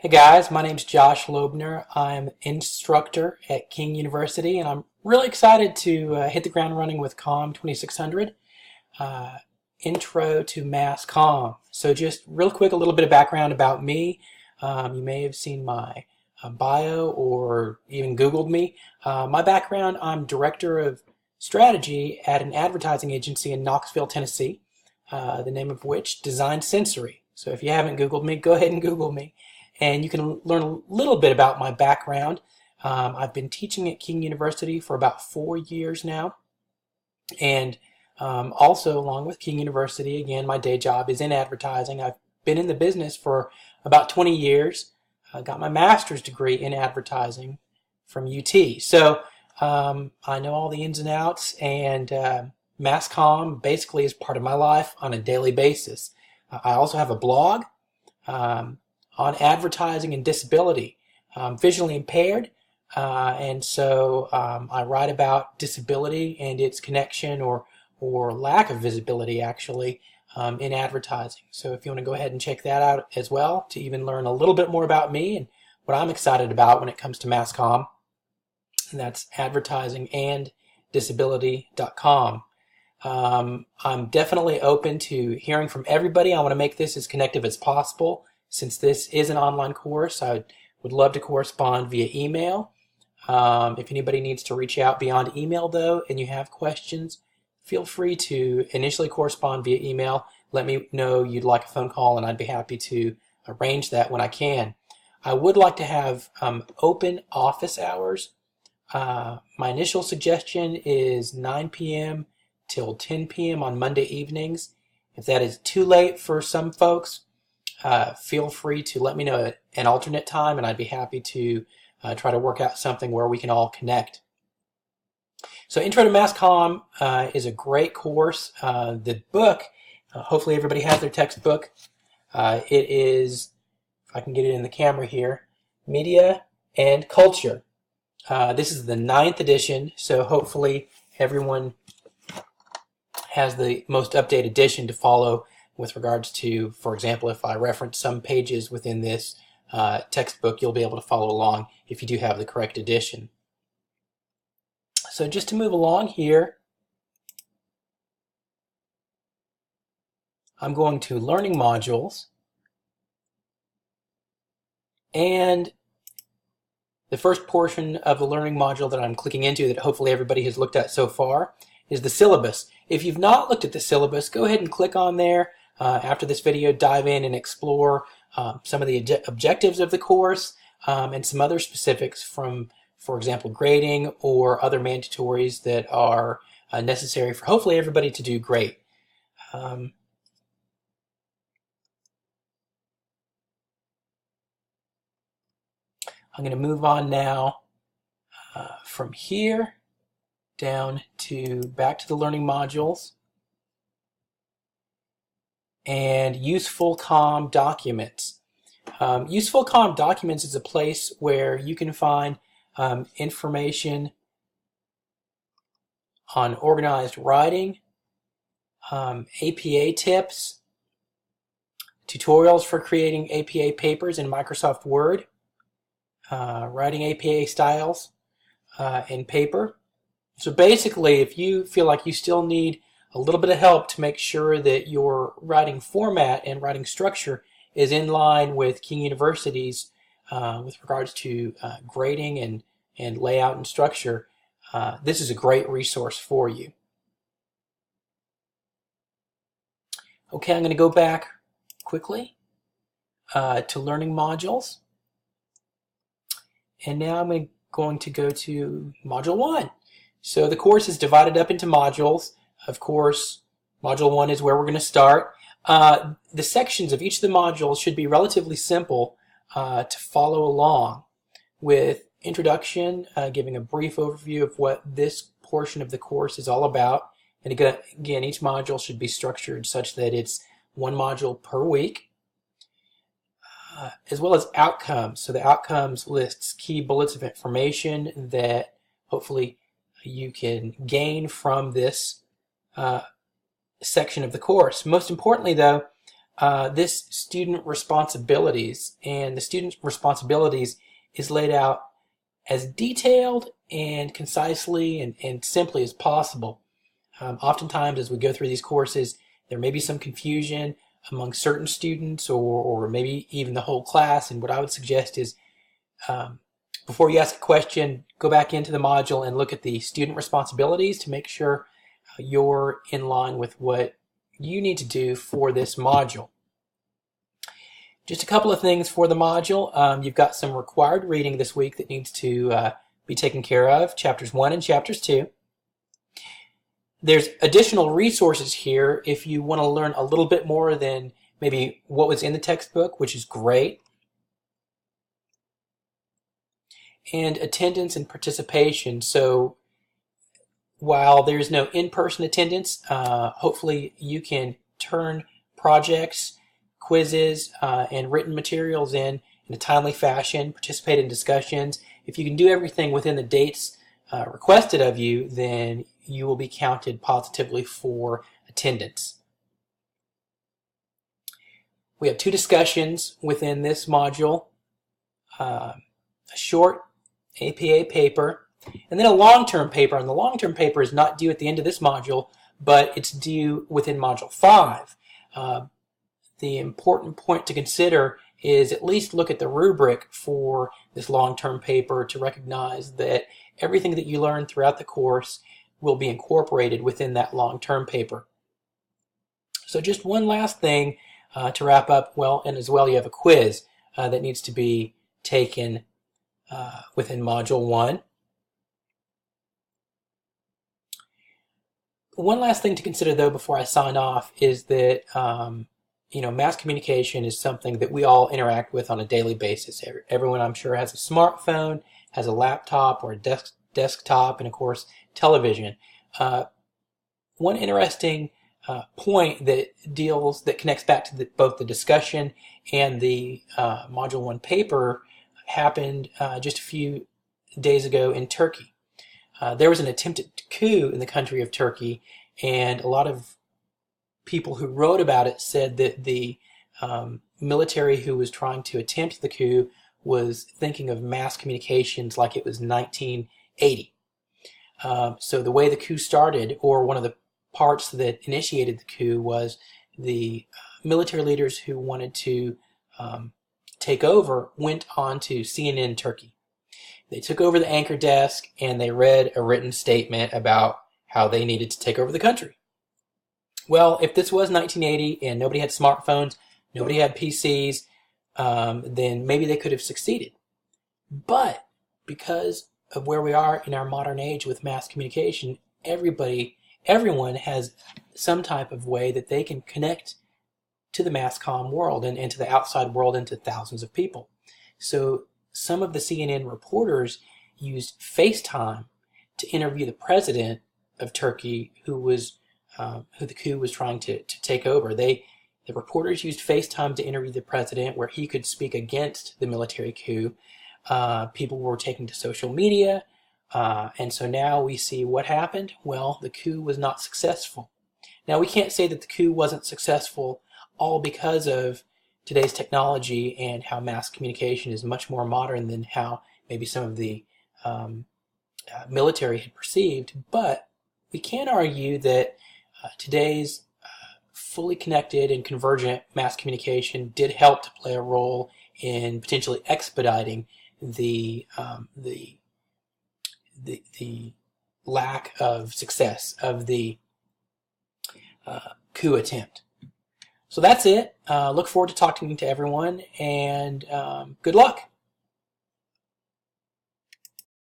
Hey guys, my name's Josh Loebner. I'm instructor at King University, and I'm really excited to hit the ground running with Comm 2600, Intro to Mass Comm. So just real quick, a little bit of background about me. You may have seen my bio or even Googled me. My background, I'm Director of Strategy at an advertising agency in Knoxville, Tennessee, the name of which, Design Sensory. So if you haven't Googled me, go ahead and Google me. And you can learn a little bit about my background. I've been teaching at King University for about 4 years now. And also, along with King University, again, my day job is in advertising. I've been in the business for about 20 years. I got my master's degree in advertising from UT. So I know all the ins and outs, and Mass Comm basically is part of my life on a daily basis. I also have a blog on advertising and disability. I'm visually impaired, and so I write about disability and its connection or lack of visibility, actually, in advertising. So if you want to go ahead and check that out as well to even learn a little bit more about me and what I'm excited about when it comes to Mass Comm, and that's advertisingandisability.com. I'm definitely open to hearing from everybody. I want to make this as connective as possible. Since this is an online course, I would love to correspond via email. If anybody needs to reach out beyond email, though, and you have questions, feel free to initially correspond via email. Let me know you'd like a phone call, and I'd be happy to arrange that when I can. I would like to have open office hours. My initial suggestion is 9 p.m. till 10 p.m. on Monday evenings. If that is too late for some folks, feel free to let me know an alternate time, and I'd be happy to try to work out something where we can all connect. So Intro to Mass Comm is a great course. The book, hopefully everybody has their textbook. It is, if I can get it in the camera here, Media and Culture. This is the 9th edition, so hopefully everyone has the most updated edition to follow with regards to, for example, if I reference some pages within this textbook, you'll be able to follow along if you do have the correct edition. So just to move along here, I'm going to Learning Modules, and the first portion of the learning module that I'm clicking into that hopefully everybody has looked at so far is the syllabus. If you've not looked at the syllabus, go ahead and click on there. After this video, dive in and explore some of the objectives of the course and some other specifics from, for example, grading or other mandatories that are necessary for hopefully everybody to do great. I'm going to move on now from here down to back to the learning modules. And Useful Comm Documents. Useful Comm Documents is a place where you can find information on organized writing, APA tips, tutorials for creating APA papers in Microsoft Word, writing APA styles in paper. So basically, if you feel like you still need a little bit of help to make sure that your writing format and writing structure is in line with King University's with regards to grading and layout and structure, this is a great resource for you. Okay, I'm going to go back quickly to Learning Modules. And now I'm going to go to Module 1. So the course is divided up into modules. Of course, Module 1 is where we're going to start. The sections of each of the modules should be relatively simple to follow along, with introduction, giving a brief overview of what this portion of the course is all about. And again, each module should be structured such that it's one module per week, as well as outcomes. So the outcomes lists key bullets of information that hopefully you can gain from this section of the course. Most importantly, though, this student responsibilities, and the student responsibilities is laid out as detailed and concisely and simply as possible. Oftentimes as we go through these courses, there may be some confusion among certain students or maybe even the whole class, and what I would suggest is before you ask a question, go back into the module and look at the student responsibilities to make sure you're in line with what you need to do for this module. Just a couple of things for the module. You've got some required reading this week that needs to be taken care of, chapters 1 and chapters 2. There's additional resources here if you want to learn a little bit more than maybe what was in the textbook, which is great. And attendance and participation. So while there's no in-person attendance, hopefully you can turn projects, quizzes, and written materials in a timely fashion, participate in discussions. If you can do everything within the dates requested of you, then you will be counted positively for attendance. We have 2 discussions within this module, a short APA paper, and then a long-term paper. And the long-term paper is not due at the end of this module, but it's due within Module 5. The important point to consider is at least look at the rubric for this long-term paper to recognize that everything that you learn throughout the course will be incorporated within that long-term paper. So just one last thing to wrap up, and as well you have a quiz that needs to be taken within Module 1. One last thing to consider, though, before I sign off is that mass communication is something that we all interact with on a daily basis. Everyone, I'm sure, has a smartphone, has a laptop or a desktop, and of course, television. One interesting point that connects back to both the discussion and the Module 1 paper happened just a few days ago in Turkey. There was an attempted coup in the country of Turkey, and a lot of people who wrote about it said that the military who was trying to attempt the coup was thinking of mass communications like it was 1980. So the way the coup started, or one of the parts that initiated the coup, was the military leaders who wanted to take over went on to CNN Turkey. They took over the anchor desk and they read a written statement about how they needed to take over the country. Well, if this was 1980 and nobody had smartphones, nobody had PCs, then maybe they could have succeeded. But because of where we are in our modern age with mass communication, everyone has some type of way that they can connect to the mass comm world and to the outside world and to thousands of people. So some of the CNN reporters used FaceTime to interview the president of Turkey who the coup was trying to take over. The reporters used FaceTime to interview the president where he could speak against the military coup. People were taking to social media, and so now we see what happened. Well, the coup was not successful. Now, we can't say that the coup wasn't successful all because of today's technology and how mass communication is much more modern than how maybe some of the military had perceived, but we can argue that today's fully connected and convergent mass communication did help to play a role in potentially expediting the lack of success of the coup attempt. So that's it. Look forward to talking to everyone, and good luck.